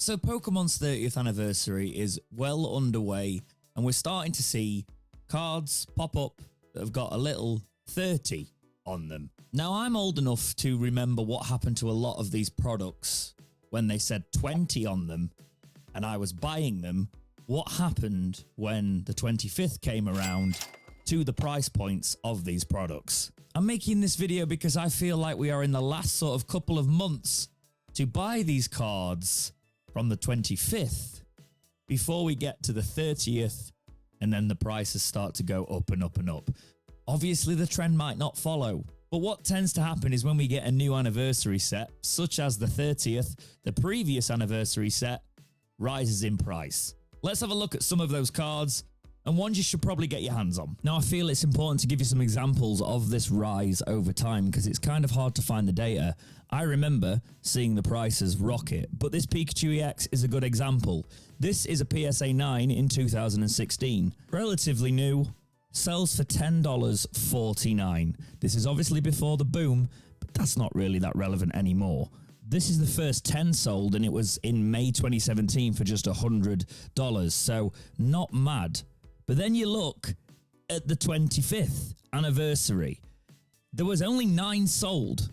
So Pokemon's 30th anniversary is well underway, and we're starting to see cards pop up that have got a little 30 on them. Now, I'm old enough to remember what happened to a lot of these products when they said 20 on them and I was buying them. What happened when the 25th came around to the price points of these products? I'm making this video because I feel like we are in the last sort of couple of months to buy these cards from the 25th before we get to the 30th, and then the prices start to go up and up and up. Obviously, the trend might not follow, but what tends to happen is when we get a new anniversary set, such as the 30th, the previous anniversary set rises in price. Let's have a look at some of those cards, and ones you should probably get your hands on. Now, I feel it's important to give you some examples of this rise over time because it's kind of hard to find the data. I remember seeing the prices rocket, but this Pikachu EX is a good example. This is a PSA 9 in 2016. Relatively new, sells for $10.49. This is obviously before the boom, but that's not really that relevant anymore. This is the first 10 sold, and it was in May 2017 for just $100, so not mad. But then you look at the 25th anniversary. There was only 9 sold,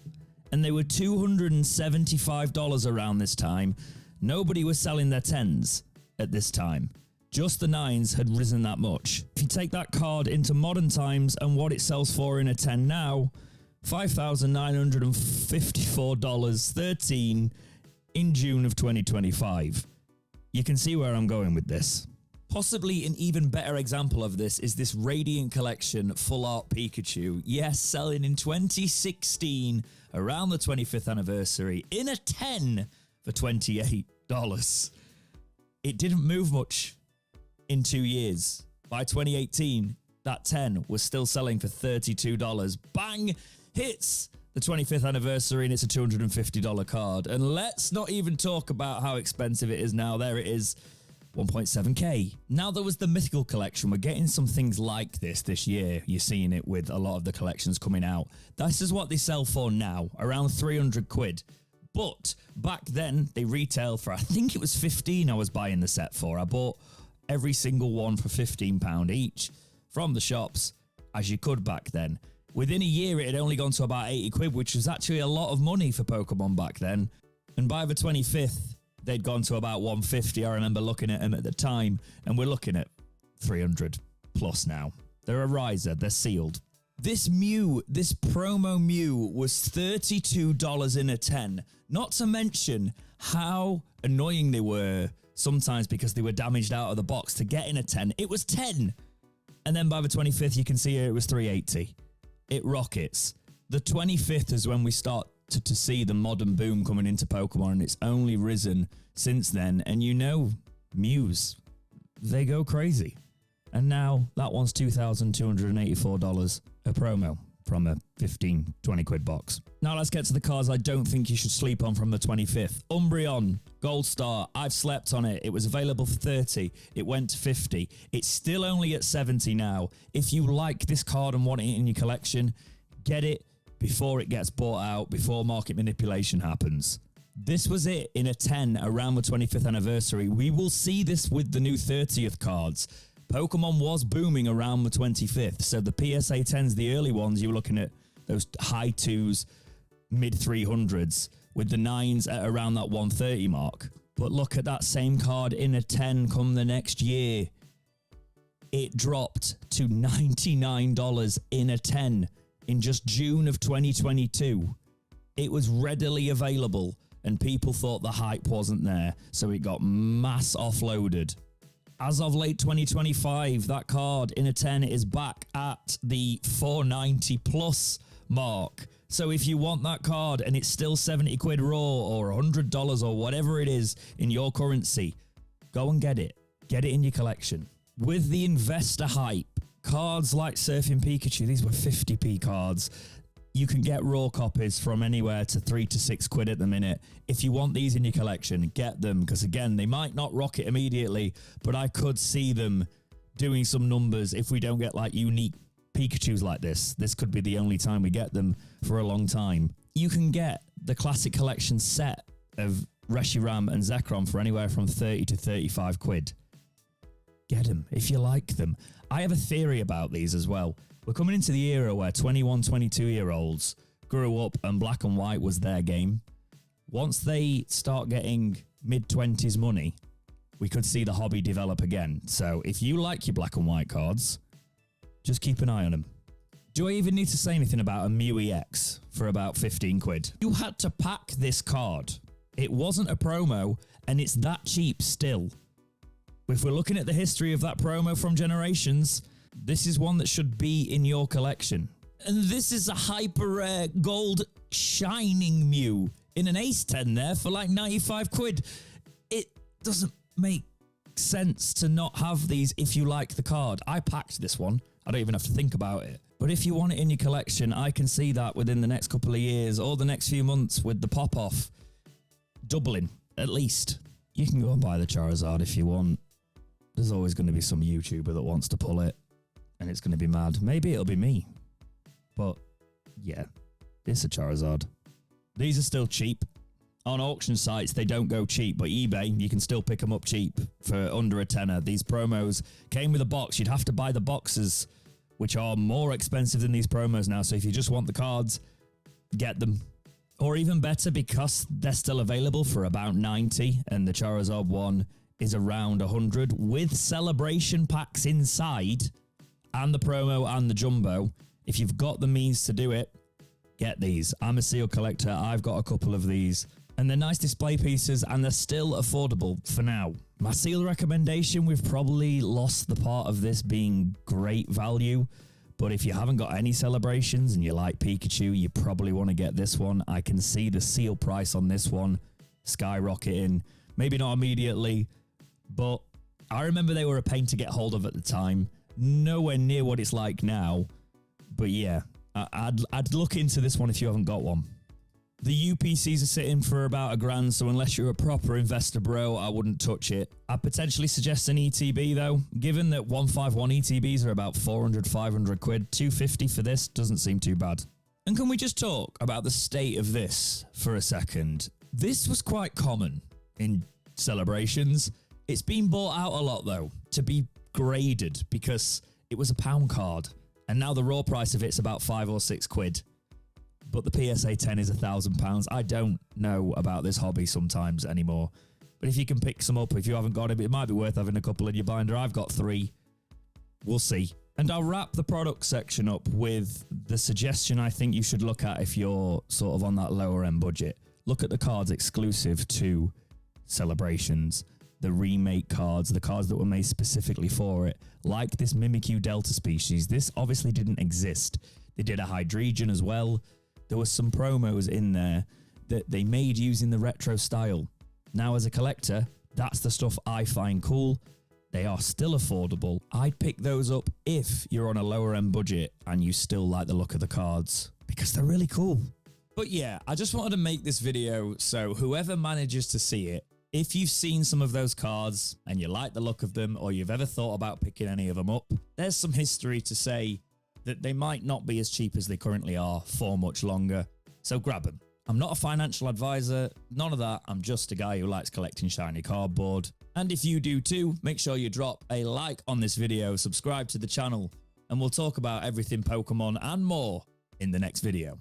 and they were $275 around this time. Nobody was selling their 10s at this time. Just the 9s had risen that much. If you take that card into modern times and what it sells for in a 10 now, $5,954.13 in June of 2025. You can see where I'm going with this. Possibly an even better example of this is this Radiant Collection Full Art Pikachu. Yes, selling in 2016 around the 25th anniversary in a 10 for $28. It didn't move much in 2 years. By 2018, that 10 was still selling for $32. Bang! Hits the 25th anniversary and it's a $250 card. And let's not even talk about how expensive it is now. There it is. 1.7k. Now there was the Mythical Collection. We're getting some things like this year. You're seeing it with a lot of the collections coming out. This is what they sell for now, around 300 quid. But back then they retailed for, I think it was 15 I was buying the set for. I bought every single one for £15 each from the shops, as you could back then. Within a year it had only gone to about 80 quid, which was actually a lot of money for Pokemon back then. And by the 25th, they'd gone to about 150. I remember looking at them at the time, and we're looking at 300 plus now. They're a riser, they're sealed. This Mew, this promo Mew was $32 in a 10. Not to mention how annoying they were sometimes because they were damaged out of the box to get in a 10. It was 10. And then by the 25th, you can see here it was $3.80. It rockets. The 25th is when we start to see the modern boom coming into Pokemon, and it's only risen since then. And you know, Mews, they go crazy. And now that one's $2,284 a promo from a 15, 20 quid box. Now let's get to the cards I don't think you should sleep on from the 25th. Umbreon, Gold Star, I've slept on it. It was available for 30. It went to 50. It's still only at 70 now. If you like this card and want it in your collection, get it before it gets bought out, before market manipulation happens. This was it in a 10 around the 25th anniversary. We will see this with the new 30th cards. Pokemon was booming around the 25th, so the PSA 10s, the early ones, you were looking at those high 2s, mid 300s, with the 9s at around that 130 mark. But look at that same card in a 10 come the next year. It dropped to $99 in a 10 in just June of 2022. It was readily available, and people thought the hype wasn't there, so it got mass offloaded. As of late 2025, that card in a 10 is back at the 490 plus mark. So if you want that card and it's still 70 quid raw or $100 or whatever it is in your currency, go and get it. Get it in your collection. With the investor hype, cards like Surfing Pikachu, these were 50p cards. You can get raw copies from anywhere to 3 to 6 quid at the minute. If you want these in your collection, get them, because again, they might not rocket immediately, but I could see them doing some numbers if we don't get like unique Pikachus like this. This could be the only time we get them for a long time. You can get the Classic Collection set of Reshiram and Zekrom for anywhere from 30 to 35 quid. Get them if you like them. I have a theory about these as well. We're coming into the era where 21, 22-year-olds grew up and black and white was their game. Once they start getting mid-20s money, we could see the hobby develop again. So if you like your black and white cards, just keep an eye on them. Do I even need to say anything about a Mew EX for about 15 quid? You had to pack this card. It wasn't a promo, and it's that cheap still. If we're looking at the history of that promo from Generations, this is one that should be in your collection. And this is a hyper rare gold shining Mew in an Ace 10 there for like 95 quid. It doesn't make sense to not have these if you like the card. I packed this one. I don't even have to think about it. But if you want it in your collection, I can see that within the next couple of years or the next few months with the pop-off doubling, at least. You can go and buy the Charizard if you want. There's always going to be some YouTuber that wants to pull it, and it's going to be mad. Maybe it'll be me. But, yeah, it's a Charizard. These are still cheap. On auction sites, they don't go cheap, but eBay, you can still pick them up cheap for under a tenner. These promos came with a box. You'd have to buy the boxes, which are more expensive than these promos now. So if you just want the cards, get them. Or even better, because they're still available for about 90, and the Charizard one is around 100, with celebration packs inside, and the promo and the jumbo. If you've got the means to do it, get these. I'm a seal collector. I've got a couple of these. And they're nice display pieces, and they're still affordable for now. My seal recommendation, we've probably lost the part of this being great value. But if you haven't got any celebrations and you like Pikachu, you probably want to get this one. I can see the seal price on this one skyrocketing. Maybe not immediately, but I remember they were a pain to get hold of at the time. Nowhere near what it's like now. But yeah, I'd look into this one if you haven't got one. The UPCs are sitting for about $1,000, so unless you're a proper investor bro, I wouldn't touch it. I'd potentially suggest an ETB though, given that 151 ETBs are about 400, 500 quid. 250 for this doesn't seem too bad. And can we just talk about the state of this for a second? This was quite common in celebrations. It's been bought out a lot though, to be graded, because it was a pound card, and now the raw price of it's about 5 or 6 quid. But the PSA 10 is £1,000. I don't know about this hobby sometimes anymore. But if you can pick some up, if you haven't got it might be worth having a couple in your binder. I've got 3. We'll see. And I'll wrap the product section up with the suggestion I think you should look at if you're sort of on that lower end budget. Look at the cards exclusive to celebrations, the remake cards, the cards that were made specifically for it, like this Mimikyu Delta species. This obviously didn't exist. They did a Hydreigon as well. There were some promos in there that they made using the retro style. Now, as a collector, that's the stuff I find cool. They are still affordable. I'd pick those up if you're on a lower end budget and you still like the look of the cards, because they're really cool. But yeah, I just wanted to make this video so whoever manages to see it, if you've seen some of those cards and you like the look of them, or you've ever thought about picking any of them up, there's some history to say that they might not be as cheap as they currently are for much longer. So grab them. I'm not a financial advisor, none of that. I'm just a guy who likes collecting shiny cardboard. And if you do too, make sure you drop a like on this video, subscribe to the channel, and we'll talk about everything Pokemon and more in the next video.